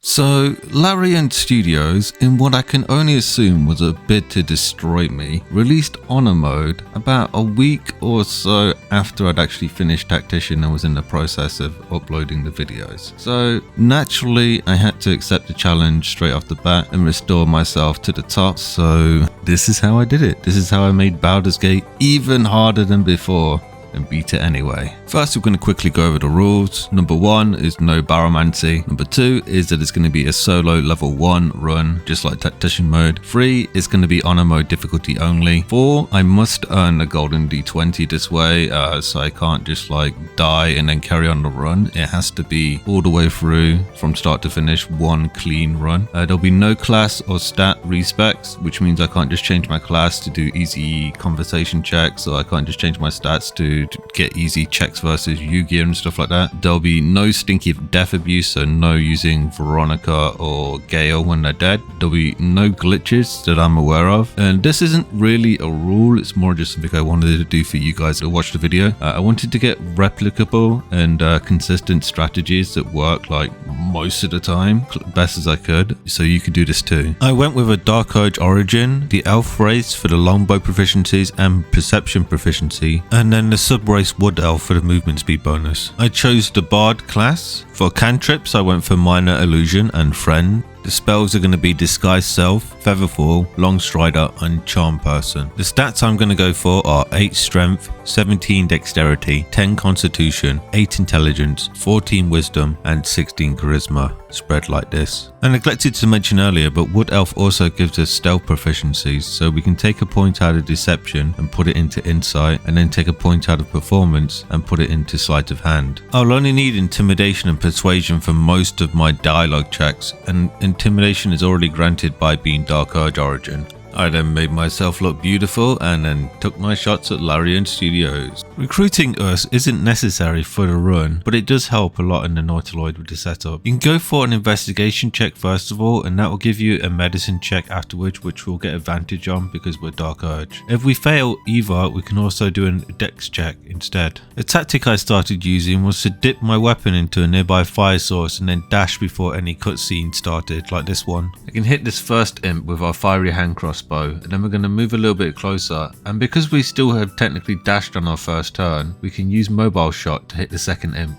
So, Larian Studios, in what I can only assume was a bid to destroy me, released Honor Mode about a week or so after I'd actually finished Tactician and was in the process of uploading the videos. So, naturally, I had to accept the challenge straight off the bat and restore myself to the top. So, this is how I did it. This is how I made Baldur's Gate even harder than before and beat it anyway. First, we're going to quickly go over the rules. Number 1 is no baromancy. Number 2 is that it's going to be a solo level 1 run, just like Tactician mode. 3 is going to be honor mode difficulty only. 4, I must earn a golden D20 this way, so I can't just like die and then carry on the run. It has to be all the way through from start to finish, one clean run. There'll be no class or stat respecs, which means I can't just change my class to do easy conversation checks, or I can't just change my stats to get easy checks versus Yu-Gi-Oh and stuff like that. There'll be no stinky death abuse, so no using Veronica or Gale when they're dead. There'll be no glitches that I'm aware of, and this isn't really a rule, it's more just something I wanted to do for you guys to watch the video. I wanted to get replicable and consistent strategies that work like most of the time, best as I could, so you could do this too. I went with a Dark Urge origin, the elf race for the longbow proficiencies and perception proficiency, and then the sub-race wood elf for the movement speed bonus. I chose the bard class. For cantrips, I went for minor illusion and friend. The spells are going to be Disguise Self, Featherfall, Long Strider and Charm Person. The stats I'm going to go for are 8 Strength, 17 Dexterity, 10 Constitution, 8 Intelligence, 14 Wisdom and 16 Charisma, spread like this. I neglected to mention earlier, but Wood Elf also gives us stealth proficiencies, so we can take a point out of Deception and put it into Insight, and then take a point out of Performance and put it into Sleight of Hand. I'll only need Intimidation and Persuasion for most of my dialogue checks, and Intimidation is already granted by being Dark Urge origin. I then made myself look beautiful and then took my shots at Larian Studios. Recruiting us isn't necessary for the run, but it does help a lot in the Nautiloid with the setup. You can go for an investigation check first of all, and that will give you a medicine check afterwards, which we'll get advantage on because we're Dark Urge. If we fail either, we can also do a dex check instead. The tactic I started using was to dip my weapon into a nearby fire source and then dash before any cutscene started, like this one. I can hit this first imp with our fiery hand crossbow, and then we're going to move a little bit closer, and because we still have technically dashed on our first turn, we can use mobile shot to hit the second imp.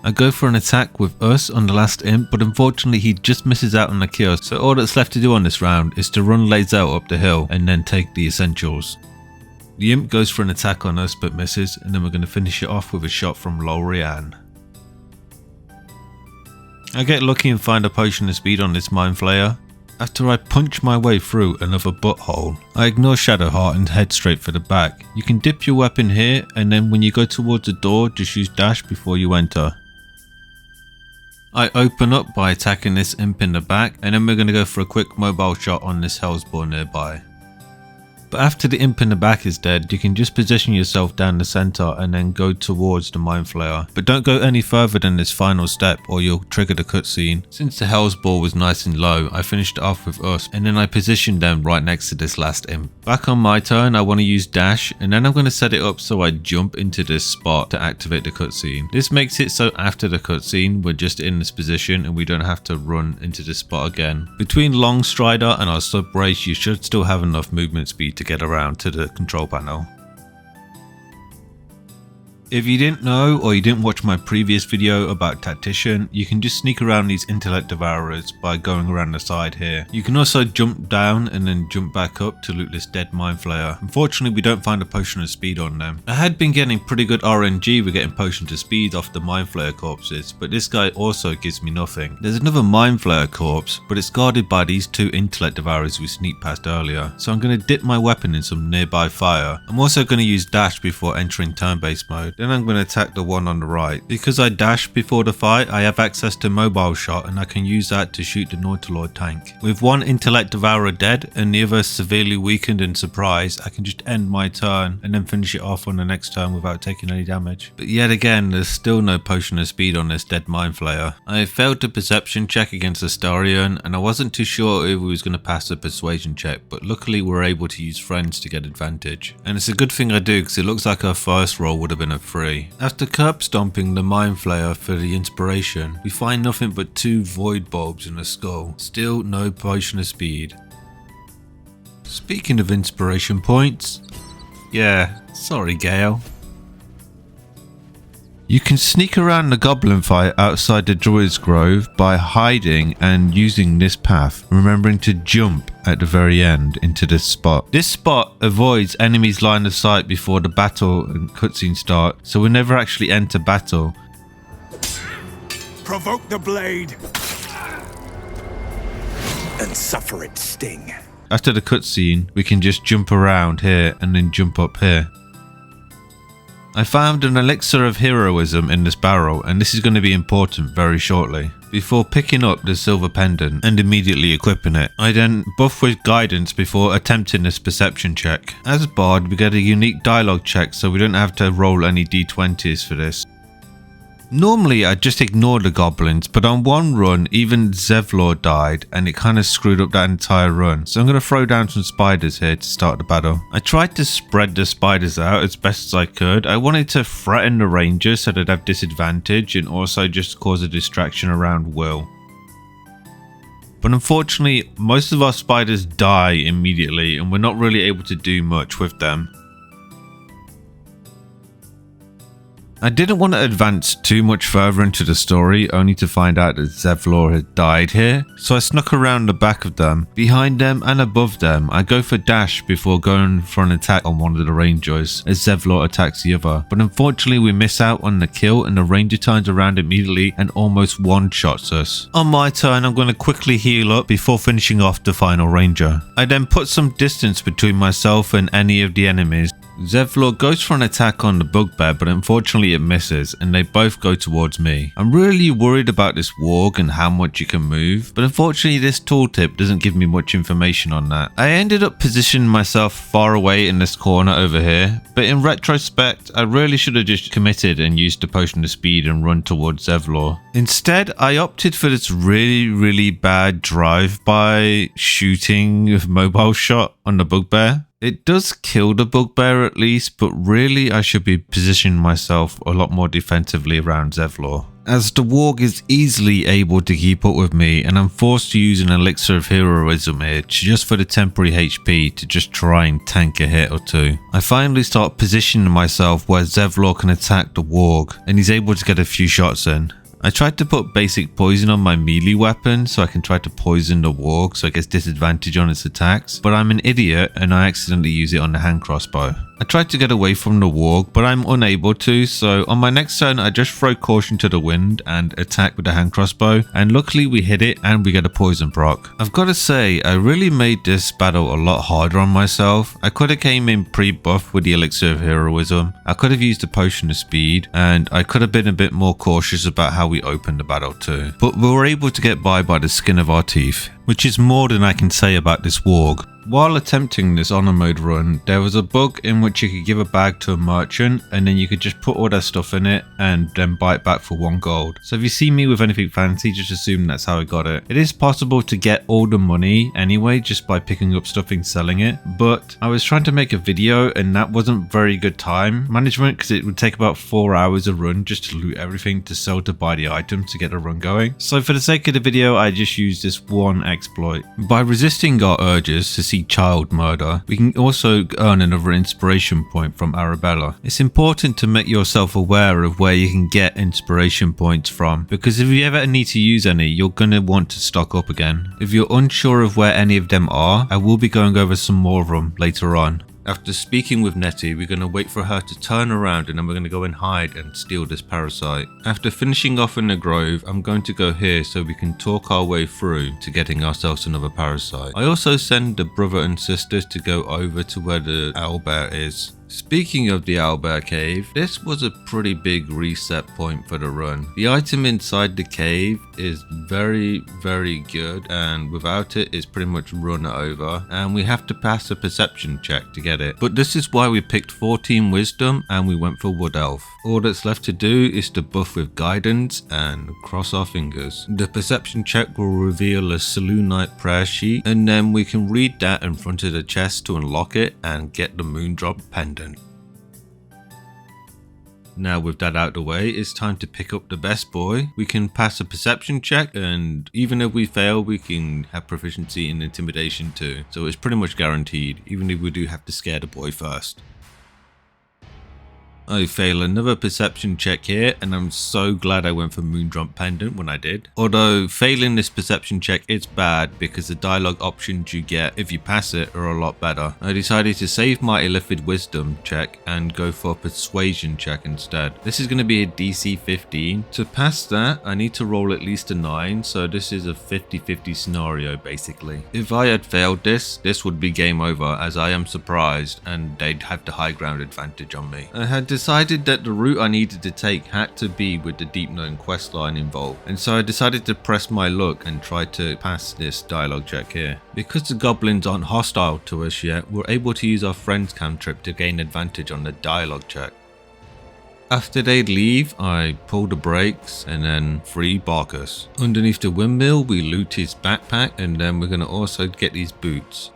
I go for an attack with us on the last imp, but unfortunately he just misses out on the kill, so all that's left to do on this round is to run Lae'zel up the hill and then take the essentials. The imp goes for an attack on us but misses, and then we're going to finish it off with a shot from Lorian. I get lucky and find a potion of speed on this Mind Flayer. After I punch my way through another butthole, I ignore Shadowheart and head straight for the back. You can dip your weapon here, and then when you go towards the door, just use dash before you enter. I open up by attacking this imp in the back, and then we're going to go for a quick mobile shot on this Hellspawn nearby. But after the imp in the back is dead, you can just position yourself down the center and then go towards the Mind Flayer. But don't go any further than this final step or you'll trigger the cutscene. Since the Hellspawn was nice and low, I finished it off with us, and then I positioned them right next to this last imp. Back on my turn, I want to use dash, and then I'm going to set it up so I jump into this spot to activate the cutscene. This makes it so after the cutscene, we're just in this position and we don't have to run into this spot again. Between Long Strider and our sub race, you should still have enough movement speed to get around to the control panel. If you didn't know, or you didn't watch my previous video about Tactician, you can just sneak around these intellect devourers by going around the side here. You can also jump down and then jump back up to loot this dead Mind Flayer. Unfortunately, we don't find a potion of speed on them. I had been getting pretty good RNG with getting potions of speed off the Mind Flayer corpses, but this guy also gives me nothing. There's another Mind Flayer corpse, but it's guarded by these 2 intellect devourers we sneaked past earlier. So I'm going to dip my weapon in some nearby fire. I'm also going to use dash before entering turn-based mode. Then I'm going to attack the one on the right. Because I dashed before the fight, I have access to mobile shot, and I can use that to shoot the Nautiloid tank. With one intellect devourer dead and the other severely weakened and surprised, I can just end my turn and then finish it off on the next turn without taking any damage. But yet again, there's still no potion of speed on this dead Mind Flayer. I failed the perception check against Astarion, and I wasn't too sure if we was going to pass the persuasion check, but luckily we're able to use friends to get advantage. And it's a good thing I do, because it looks like our first roll would have been a free. After curb stomping the Mind Flayer for the inspiration, we find nothing but 2 void bulbs in a skull. Still no potion of speed. Speaking of inspiration points, yeah, sorry Gale. You can sneak around the Goblin Fight outside the Druid's Grove by hiding and using this path, remembering to jump at the very end into this spot. This spot avoids enemies' line of sight before the battle and cutscene start, so we never actually enter battle. Provoke the blade and suffer its sting. After the cutscene, we can just jump around here and then jump up here. I found an elixir of heroism in this barrel, and this is going to be important very shortly. Before picking up the silver pendant and immediately equipping it, I then buff with guidance before attempting this perception check. As Bard, we get a unique dialogue check, so we don't have to roll any d20s for this. Normally I just ignore the goblins, but on one run even Zevlor died and it kind of screwed up that entire run. So I'm going to throw down some spiders here to start the battle. I tried to spread the spiders out as best as I could. I wanted to threaten the rangers so they'd have disadvantage and also just cause a distraction around Will. But unfortunately most of our spiders die immediately and we're not really able to do much with them. I didn't want to advance too much further into the story, only to find out that Zevlor had died here, so I snuck around the back of them. Behind them and above them, I go for dash before going for an attack on one of the rangers, as Zevlor attacks the other. But unfortunately we miss out on the kill and the ranger turns around immediately and almost one-shots us. On my turn, I'm going to quickly heal up before finishing off the final ranger. I then put some distance between myself and any of the enemies. Zevlor goes for an attack on the bugbear, but unfortunately it misses and they both go towards me. I'm really worried about this warg and how much you can move, but unfortunately this tooltip doesn't give me much information on that. I ended up positioning myself far away in this corner over here, but in retrospect I really should have just committed and used the potion of speed and run towards Zevlor. Instead I opted for this really bad drive-by shooting with mobile shot on the bugbear. It does kill the bugbear at least, but really I should be positioning myself a lot more defensively around Zevlor, as the warg is easily able to keep up with me and I'm forced to use an elixir of heroism here just for the temporary HP to just try and tank a hit or two. I finally start positioning myself where Zevlor can attack the warg and he's able to get a few shots in. I tried to put basic poison on my melee weapon so I can try to poison the warg so it gets disadvantage on its attacks, but I'm an idiot and I accidentally use it on the hand crossbow. I tried to get away from the warg, but I'm unable to, so on my next turn I just throw caution to the wind and attack with the hand crossbow, and luckily we hit it and we get a poison proc. I've got to say, I really made this battle a lot harder on myself. I could have came in pre-buff with the elixir of heroism, I could have used the potion of speed, and I could have been a bit more cautious about how we opened the battle too. But we were able to get by the skin of our teeth, which is more than I can say about this warg. While attempting this honor mode run, there was a bug in which you could give a bag to a merchant and then you could just put all their stuff in it and then buy it back for 1 gold. So if you see me with anything fancy, just assume that's how I got it. It is possible to get all the money anyway just by picking up stuff and selling it, but I was trying to make a video and that wasn't very good time management because it would take about 4 hours a run just to loot everything to sell to buy the items to get the run going. So for the sake of the video, I just used this one exploit. By resisting our urges to see child murder, we can also earn another inspiration point from Arabella. It's important to make yourself aware of where you can get inspiration points from, because if you ever need to use any, you're gonna want to stock up again. If you're unsure of where any of them are, I will be going over some more of them later on. After speaking with Nettie, we're going to wait for her to turn around and then we're going to go and hide and steal this parasite. After finishing off in the grove, I'm going to go here so we can talk our way through to getting ourselves another parasite. I also send the brother and sisters to go over to where the owlbear is. Speaking of the owlbear cave, this was a pretty big reset point for the run. The item inside the cave is very good, and without it it's pretty much run over, and we have to pass a perception check to get it. But this is why we picked 14 wisdom and we went for wood elf. All that's left to do is to buff with guidance and cross our fingers. The perception check will reveal a Selûnite prayer sheet, and then we can read that in front of the chest to unlock it and get the moondrop pendant. Now with that out of the way, it's time to pick up the best boy. We can pass a perception check, and even if we fail, we can have proficiency in intimidation too. So it's pretty much guaranteed, even if we do have to scare the boy first. I fail another perception check here, and I'm so glad I went for Moondrop Pendant when I did. Although failing this perception check is bad because the dialogue options you get if you pass it are a lot better. I decided to save my Illithid Wisdom check and go for a Persuasion check instead. This is going to be a DC 15. To pass that, I need to roll at least a 9, so this is a 50-50 scenario basically. If I had failed this would be game over, as I am surprised and they'd have the high ground advantage on me. I had decided that the route I needed to take had to be with the deep known quest line involved, and so I decided to press my luck and try to pass this dialogue check here. Because the goblins aren't hostile to us yet, we're able to use our friend's cantrip to gain advantage on the dialogue check. After they leave, I pull the brakes and then free Barkus. Underneath the windmill, we loot his backpack, and then we're going to also get these boots.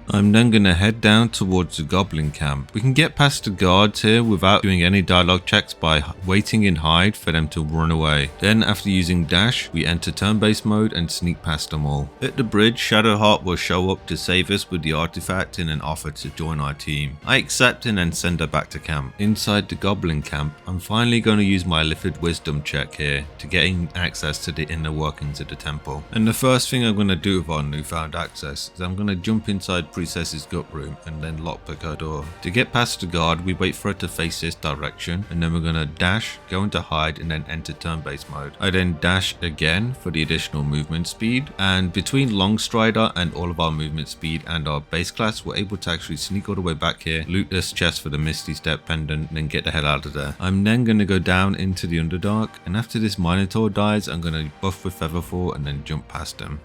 I'm then going to head down towards the goblin camp. We can get past the guards here without doing any dialogue checks by waiting in hide for them to run away. Then after using dash, we enter turn-based mode and sneak past them all. At the bridge, Shadowheart will show up to save us with the artifact and an offer to join our team. I accept and then send her back to camp. Inside the goblin camp, I'm finally going to use my Illithid Wisdom check here to gain access to the inner workings of the temple. And the first thing I'm going to do with our newfound access is I'm going to jump inside Princess's gut room and then lockpick her door. To get past the guard, we wait for her to face this direction, and then we're going to dash, go into hide, and then enter turn-based mode. I then dash again for the additional movement speed, and between Longstrider and all of our movement speed and our base class, we're able to actually sneak all the way back here, loot this chest for the Misty Step pendant, and then get the hell out of there. I'm then going to go down into the Underdark, and after this Minotaur dies, I'm going to buff with Featherfall and then jump past him.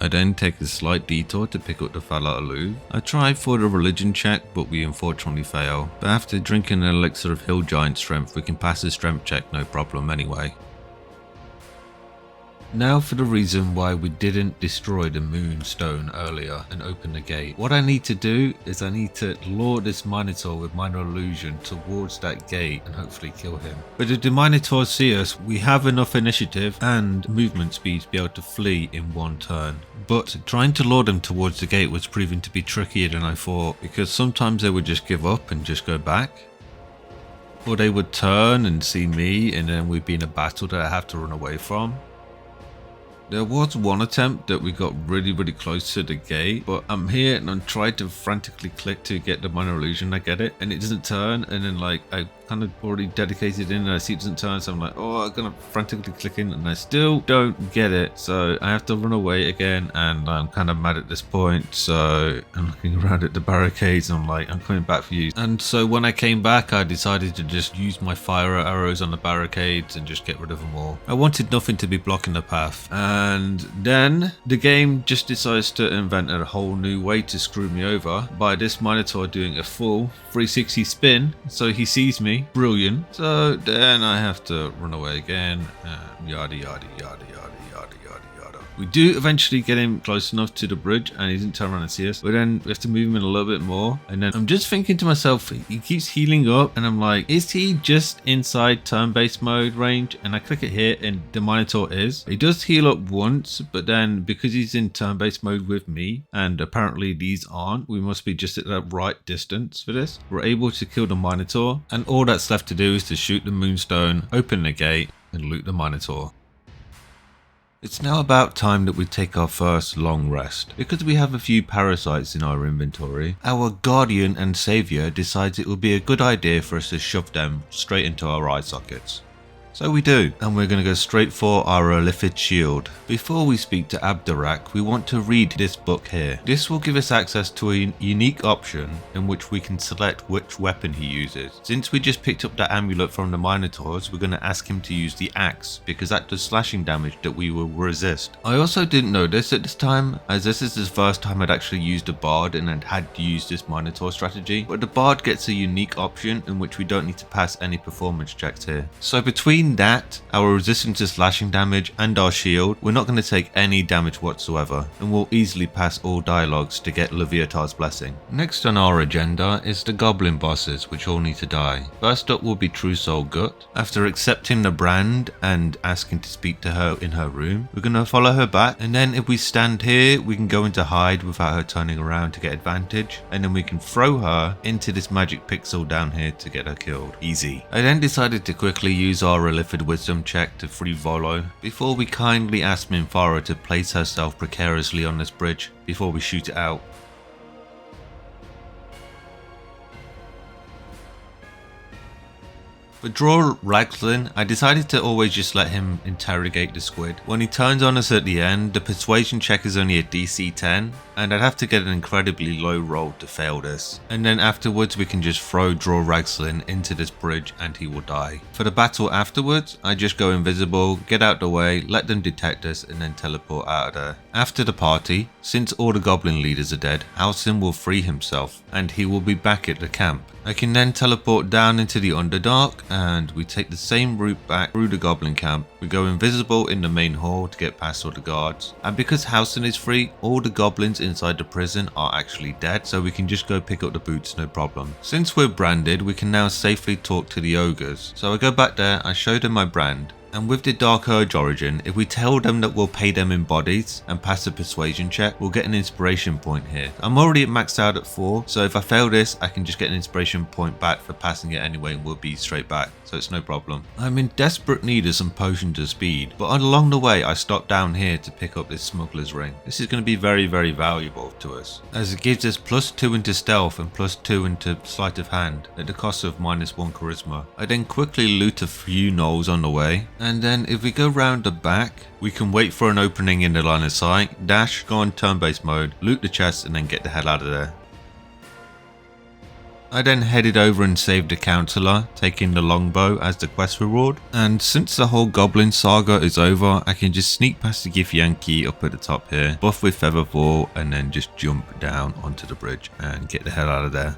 I then take a slight detour to pick up the Falar Aloof. I tried for the religion check, but we unfortunately fail. But after drinking an elixir of hill giant strength, we can pass the strength check no problem anyway. Now for the reason why we didn't destroy the Moonstone earlier and open the gate. What I need to do is I need to lure this Minotaur with Minor Illusion towards that gate and hopefully kill him. But if the Minotaurs see us, we have enough initiative and movement speed to be able to flee in one turn. But trying to lure them towards the gate was proving to be trickier than I thought, because sometimes they would just give up and just go back. Or they would turn and see me, and then we'd be in a battle that I have to run away from. There was one attempt that we got really close to the gate, but I'm here and I'm trying to frantically click to get the Minor Illusion. I get it and it doesn't turn, and then like I kind of already dedicated in and I see it doesn't turn, so I'm like, oh, I'm gonna frantically click in and I still don't get it, so I have to run away again, and I'm kind of mad at this point. So I'm looking around at the barricades and I'm like, I'm coming back for you. And so when I came back, I decided to just use my fire arrows on the barricades and just get rid of them all. I wanted nothing to be blocking the path, and then the game just decides to invent a whole new way to screw me over by this Minotaur doing a full 360 spin, so he sees me. Brilliant. So then I have to run away again, yada yada yada yada yada yada yada. We do eventually get him close enough to the bridge and he doesn't turn around and see us, but then we have to move him in a little bit more, and then I'm just thinking to myself, he keeps healing up and I'm like, is he just inside turn-based mode range? And I click it here and the Minotaur is. He does heal up once, but then because he's in turn-based mode with me and apparently these aren't, we must be just at the right distance for this. We're able to kill the Minotaur, and all that's left to do is to shoot the Moonstone, open the gate and loot the Minotaur. It's now about time that we take our first long rest. Because we have a few parasites in our inventory, our guardian and saviour decides it would be a good idea for us to shove them straight into our eye sockets. So we do, and we're going to go straight for our Illithid shield. Before we speak to Abdarak, we want to read this book here. This will give us access to a unique option in which we can select which weapon he uses. Since we just picked up that amulet from the Minotaurs, we're going to ask him to use the axe, because that does slashing damage that we will resist. I also didn't know this at this time, as this is the first time I'd actually used a bard and had used this Minotaur strategy, but the bard gets a unique option in which we don't need to pass any performance checks here. So between between that, our resistance to slashing damage and our shield, we're not going to take any damage whatsoever, and we'll easily pass all dialogues to get Leviatar's blessing. Next on our agenda is the goblin bosses, which all need to die. First up will be True Soul Gut. After accepting the brand and asking to speak to her in her room, we're going to follow her back, and then if we stand here, we can go into hide without her turning around to get advantage, and then we can throw her into this magic pixel down here to get her killed. Easy. I then decided to quickly use our Illithid Wisdom check to free Volo before we kindly asked Minthara to place herself precariously on this bridge before we shoot it out. For Draw Ragslin, I decided to always just let him interrogate the squid. When he turns on us at the end, the persuasion check is only a DC 10, and I'd have to get an incredibly low roll to fail this. And then afterwards we can just throw Draw Ragslin into this bridge and he will die. For the battle afterwards, I just go invisible, get out the way, let them detect us, and then teleport out of there. After the party, since all the goblin leaders are dead, Aium will free himself, and he will be back at the camp. I can then teleport down into the Underdark, and we take the same route back through the goblin camp. We go invisible in the main hall to get past all the guards, and because Aium is free, all the goblins inside the prison are actually dead, so we can just go pick up the boots no problem. Since we're branded, we can now safely talk to the ogres. So I go back there, I show them my brand. And with the Dark Urge origin, if we tell them that we'll pay them in bodies and pass a persuasion check, we'll get an inspiration point here. I'm already maxed out at 4, so if I fail this, I can just get an inspiration point back for passing it anyway and we'll be straight back, so it's no problem. I'm in desperate need of some potions of speed, but along the way I stopped down here to pick up this smuggler's ring. This is going to be very valuable to us, as it gives us +2 into stealth and +2 into sleight of hand at the cost of -1 charisma. I then quickly loot a few gnolls on the way. And then if we go round the back, we can wait for an opening in the line of sight, dash, go on turn-based mode, loot the chest, and then get the hell out of there. I then headed over and saved the councillor, taking the longbow as the quest reward. And since the whole goblin saga is over, I can just sneak past the Githyanki up at the top here, buff with Featherfall, and then just jump down onto the bridge and get the hell out of there.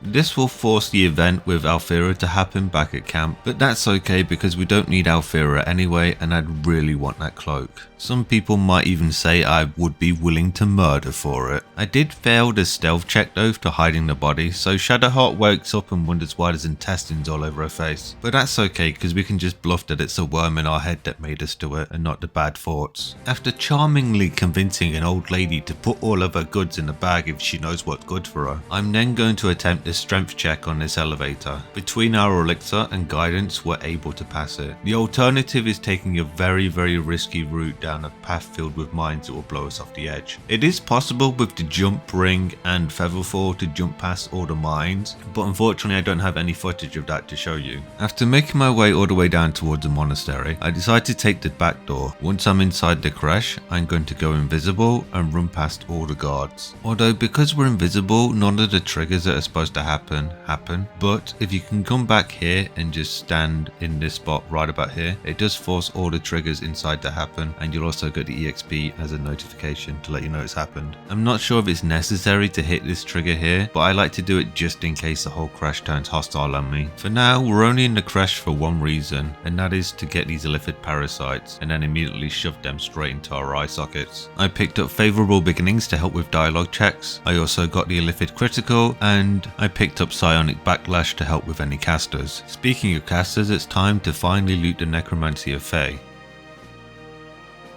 This will force the event with Alfira to happen back at camp, but that's okay because we don't need Alfira anyway, and I'd really want that cloak. Some people might even say I would be willing to murder for it. I did fail the stealth check though to hiding the body, so Shadowheart wakes up and wonders why there's intestines all over her face. But that's okay because we can just bluff that it's a worm in our head that made us do it and not the bad thoughts. After charmingly convincing an old lady to put all of her goods in a bag if she knows what's good for her, I'm then going to attempt a strength check on this elevator. Between our elixir and guidance, we're able to pass it. The alternative is taking a very risky route down a path filled with mines that will blow us off the edge. It is possible with the jump ring and Featherfall to jump past all the mines, but unfortunately I don't have any footage of that to show you. After making my way all the way down towards the monastery, I decided to take the back door. Once I'm inside the creche, I'm going to go invisible and run past all the guards. Although because we're invisible, none of the triggers that are supposed to happen, but if you can come back here and just stand in this spot right about here, it does force all the triggers inside to happen, and you'll also get the EXP as a notification to let you know it's happened. I'm not sure if it's necessary to hit this trigger here, but I like to do it just in case the whole creche turns hostile on me. For now, we're only in the creche for one reason, and that is to get these Illithid parasites and then immediately shove them straight into our eye sockets. I picked up favourable beginnings to help with dialogue checks. I also got the Illithid critical, and I picked up Psionic Backlash to help with any casters. Speaking of casters, it's time to finally loot the Necromancy of Fae.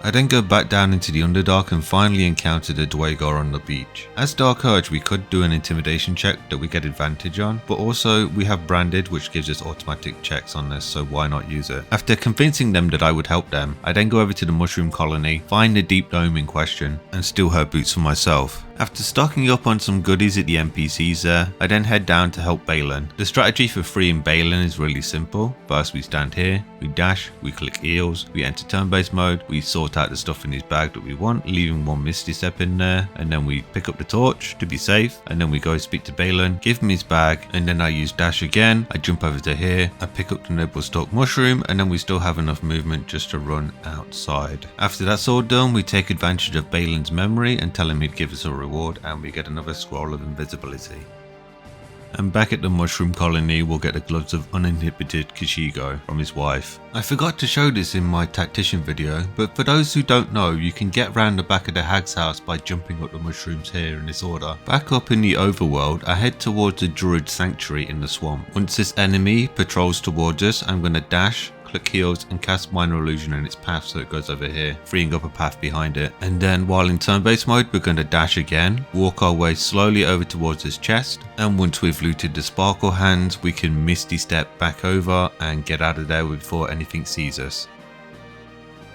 I then go back down into the Underdark and finally encounter the Dwagar on the beach. As Dark Urge, we could do an intimidation check that we get advantage on, but also we have Branded, which gives us automatic checks on this, so why not use it? After convincing them that I would help them, I then go over to the Mushroom Colony, find the deep dome in question, and steal her boots for myself. After stocking up on some goodies at the NPCs there, I then head down to help Balin. The strategy for freeing Balin is really simple. First we stand here, we dash, we click eels, we enter turn-based mode, we sort out the stuff in his bag that we want, leaving one Misty Step in there, and then we pick up the torch to be safe, and then we go speak to Balin, give him his bag, and then I use dash again, I jump over to here, I pick up the Noble Stalk Mushroom, and then we still have enough movement just to run outside. After that's all done, we take advantage of Balin's memory and tell him he'd give us a reward, and we get another scroll of invisibility. And back at the mushroom colony, we'll get the gloves of uninhibited Kashigo from his wife. I forgot to show this in my tactician video, but for those who don't know, you can get round the back of the hag's house by jumping up the mushrooms here in this order. Back up in the overworld, I head towards the druid sanctuary in the swamp. Once this enemy patrols towards us, I'm going to dash, click heals and cast minor illusion in its path so it goes over here, freeing up a path behind it. And then while in turn-based mode, we're going to dash again, walk our way slowly over towards this chest, and once we've looted the sparkle hands, we can misty step back over and get out of there before anything sees us.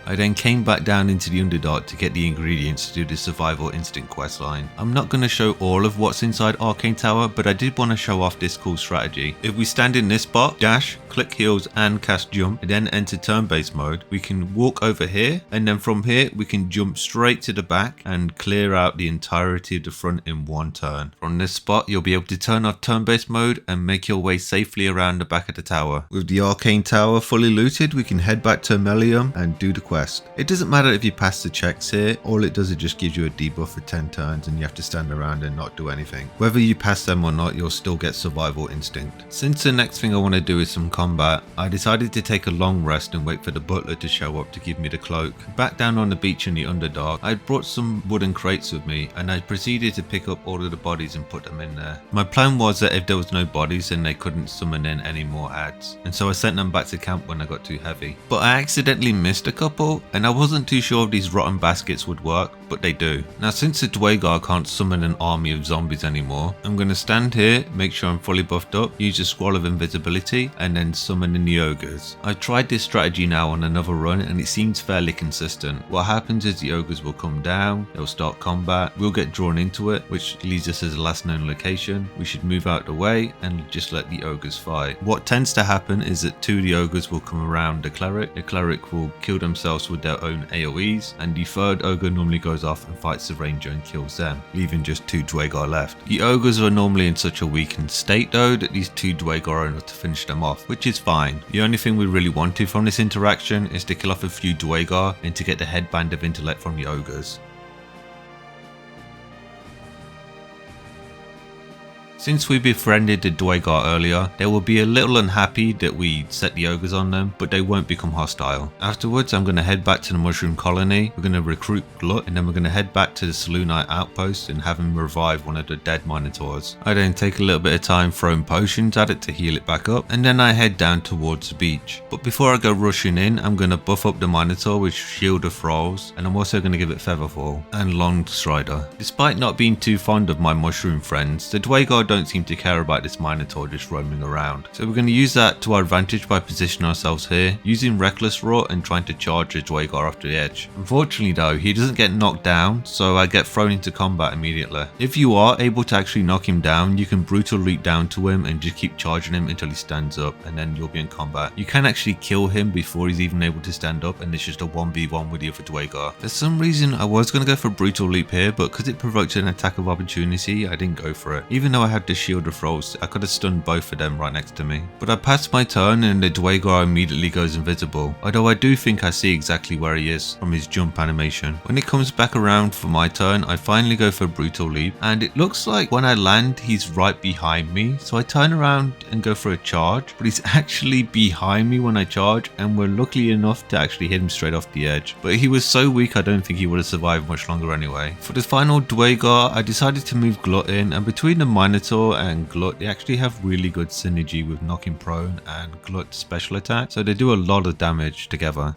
I then came back down into the Underdark to get the ingredients to do the survival instinct questline. I'm not going to show all of what's inside Arcane Tower, but I did want to show off this cool strategy. If we stand in this spot, dash, click heals and cast jump, and then enter turn-based mode, we can walk over here, and then from here we can jump straight to the back and clear out the entirety of the front in one turn. From this spot, you'll be able to turn off turn-based mode and make your way safely around the back of the tower. With the Arcane Tower fully looted, we can head back to Melium and do the quest. It doesn't matter if you pass the checks here, all it does is just gives you a debuff for 10 turns and you have to stand around and not do anything. Whether you pass them or not, you'll still get survival instinct. Since the next thing I want to do is some combat, I decided to take a long rest and wait for the butler to show up to give me the cloak. Back down on the beach in the Underdark, I brought some wooden crates with me and I proceeded to pick up all of the bodies and put them in there. My plan was that if there was no bodies then they couldn't summon in any more ads, and so I sent them back to camp when I got too heavy. But I accidentally missed a couple and I wasn't too sure if these rotten baskets would work, but they do. Now since the Dwagar can't summon an army of zombies anymore, I'm going to stand here, make sure I'm fully buffed up, use a scroll of invisibility and then summon in the ogres. I've tried this strategy now on another run and it seems fairly consistent. What happens is the ogres will come down, they'll start combat, we'll get drawn into it, which leads us as the last known location. We should move out the way and just let the ogres fight. What tends to happen is that two of the ogres will come around the cleric will kill themselves with their own AoEs, and the third ogre normally goes off and fights the ranger and kills them, leaving just two Dwagar left. The ogres are normally in such a weakened state though that these two Dwagar are enough to finish them off, which is fine. The only thing we really wanted from this interaction is to kill off a few Dwagar and to get the headband of intellect from the ogres. Since we befriended the Dwagar earlier, they will be a little unhappy that we set the ogres on them, but they won't become hostile. Afterwards, I'm going to head back to the mushroom colony, we're going to recruit Glut, and then we're going to head back to the Selûnite outpost and have him revive one of the dead Minotaurs. I then take a little bit of time throwing potions at it to heal it back up, and then I head down towards the beach. But before I go rushing in, I'm going to buff up the Minotaur with Shield of Thralls, and I'm also going to give it Featherfall and Long Strider. Despite not being too fond of my mushroom friends, the Dwagar don't seem to care about this Minotaur just roaming around. So we're going to use that to our advantage by positioning ourselves here, using Reckless Roar and trying to charge the Dwagar off the edge. Unfortunately though, he doesn't get knocked down, so I get thrown into combat immediately. If you are able to actually knock him down, you can brutal leap down to him and just keep charging him until he stands up, and then you'll be in combat. You can actually kill him before he's even able to stand up, and it's just a 1v1 with the other Dwagar. For some reason I was going to go for brutal leap here, but because it provoked an attack of opportunity, I didn't go for it. Even though I had the Shield of Thralls, I could have stunned both of them right next to me. But I passed my turn and the Dwagar immediately goes invisible, although I do think I see exactly where he is from his jump animation. When it comes back around for my turn, I finally go for brutal leap, and it looks like when I land he's right behind me, so I turn around and go for a charge, but he's actually behind me when I charge, and we're lucky enough to actually hit him straight off the edge. But he was so weak I don't think he would have survived much longer anyway. For the final Dwagar, I decided to move Glut in, and between the Minotaur and Glut, they actually have really good synergy with knocking prone and Glut's special attack, so they do a lot of damage together.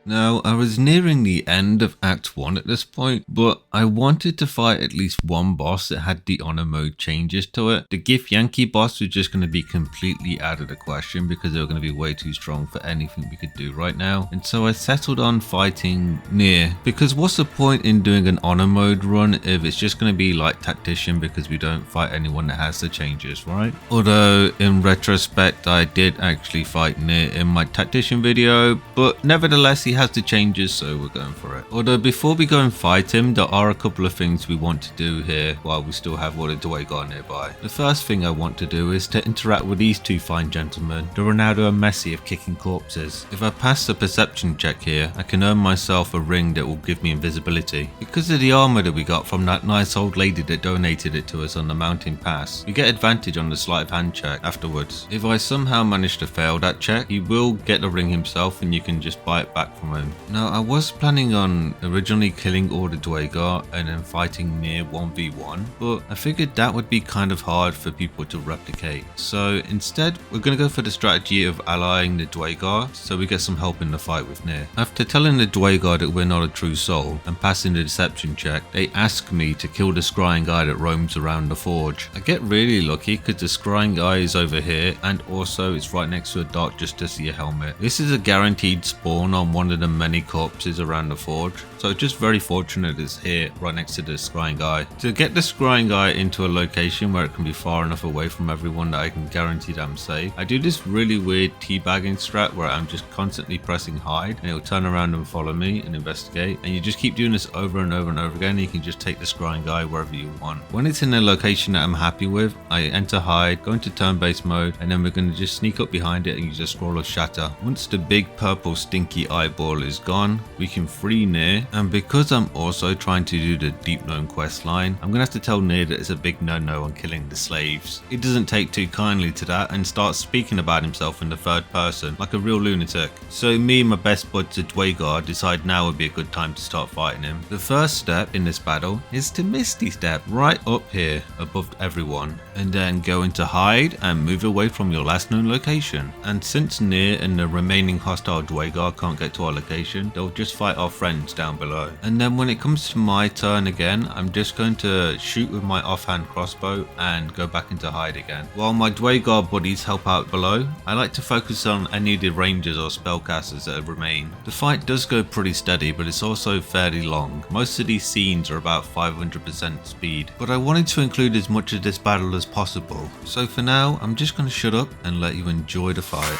Now, I was nearing the end of Act 1 at this point, but I wanted to fight at least one boss that had the honor mode changes to it. The Gif Yankee boss was just going to be completely out of the question because they were going to be way too strong for anything we could do right now, and so I settled on fighting Nier, because what's the point in doing an honor mode run if it's just going to be like Tactician because we don't fight anyone that has the changes, right? Although in retrospect I did actually fight Nier in my Tactician video, but nevertheless he has the changes, so we're going for it. Although before we go and fight him, there are a couple of things we want to do here while we still have all the Dwagar nearby. The first thing I want to do is to interact with these two fine gentlemen, the Ronaldo and Messi of kicking corpses. If I pass the perception check here, I can earn myself a ring that will give me invisibility. Because of the armor that we got from that nice old lady that donated it to us on the mountain pass, we get advantage on the sleight of hand check afterwards. If I somehow manage to fail that check, he will get the ring himself and you can just buy it back from him. Now I was planning on originally killing all the Dwagar and then fighting near 1v1, but I figured that would be kind of hard for people to replicate. So instead we're going to go for the strategy of allying the Dwagar so we get some help in the fight with Nir. After telling the Dwagar that we're not a true soul and passing the deception check, they ask me to kill the scrying guy that roams around the forge. I get really lucky because the scrying guy is over here and also it's right next to a dark Justicia helmet. This is a guaranteed spawn on one of the many corpses around the forge, so just very fortunate it's here right next to the scrying guy. To get the scrying guy into a location where it can be far enough away from everyone that I can guarantee that I'm safe, I do this really weird teabagging strat where I'm just constantly pressing hide and it'll turn around and follow me and investigate, and you just keep doing this over and over and over again and you can just take the scrying guy wherever you want. When it's in a location that I'm happy with, I enter hide, go into turn-based mode, and then we're going to just sneak up behind it and use a scroll of shatter. Once the big purple stinky eyeball is gone, we can free Nir, and because I'm also trying to do the deep known quest line, I'm going to have to tell Nir that it's a big no-no on killing the slaves. He doesn't take too kindly to that and starts speaking about himself in the third person like a real lunatic. So me and my best bud to Dwagar decide now would be a good time to start fighting him. The first step in this battle is to Misty Step right up here above everyone and then go into hide and move away from your last known location. And since Nir and the remaining hostile Dwagar can't get to our location, they'll just fight our friends down below. And then when it comes to my turn again, I'm just going to shoot with my offhand crossbow and go back into hide again. While my Dwagar buddies help out below, I like to focus on any of the rangers or spellcasters that remain. The fight does go pretty steady, but it's also fairly long. Most of these scenes are about 500% speed, but I wanted to include as much of this battle as possible. So for now, I'm just going to shut up and let you enjoy the fight.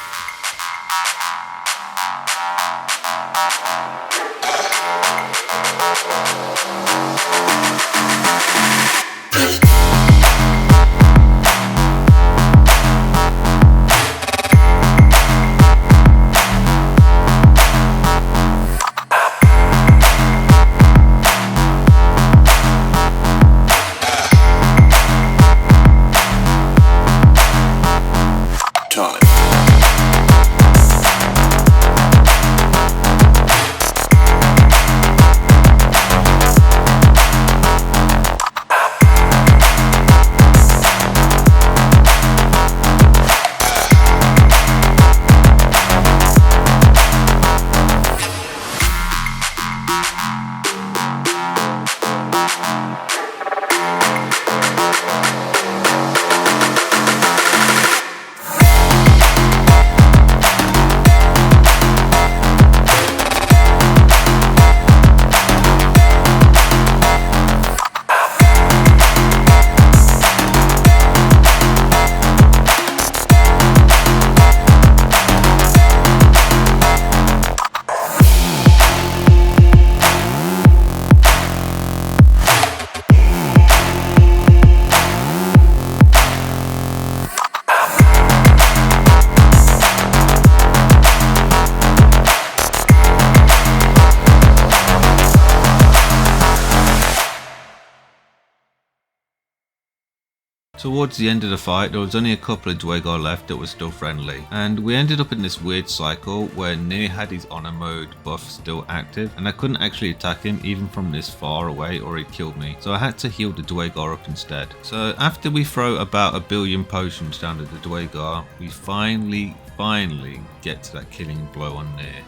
Towards the end of the fight, there was only a couple of Dwagar left that were still friendly, and we ended up in this weird cycle where Nir had his honor mode buff still active, and I couldn't actually attack him even from this far away or he'd killed me, so I had to heal the Dwagar up instead. So after we throw about 1 billion potions down at the Dwagar, we finally get to that killing blow on Nir.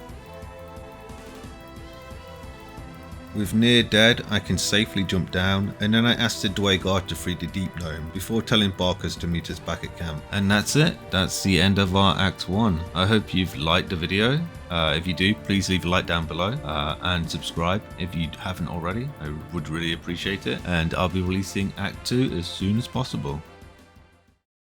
With Nir dead, I can safely jump down, and then I asked the Dwagar to free the Deep Gnome before telling Barkers to meet us back at camp. And that's it. That's the end of our Act 1. I hope you've liked the video. If you do, please leave a like down below and subscribe if you haven't already. I would really appreciate it. And I'll be releasing Act 2 as soon as possible.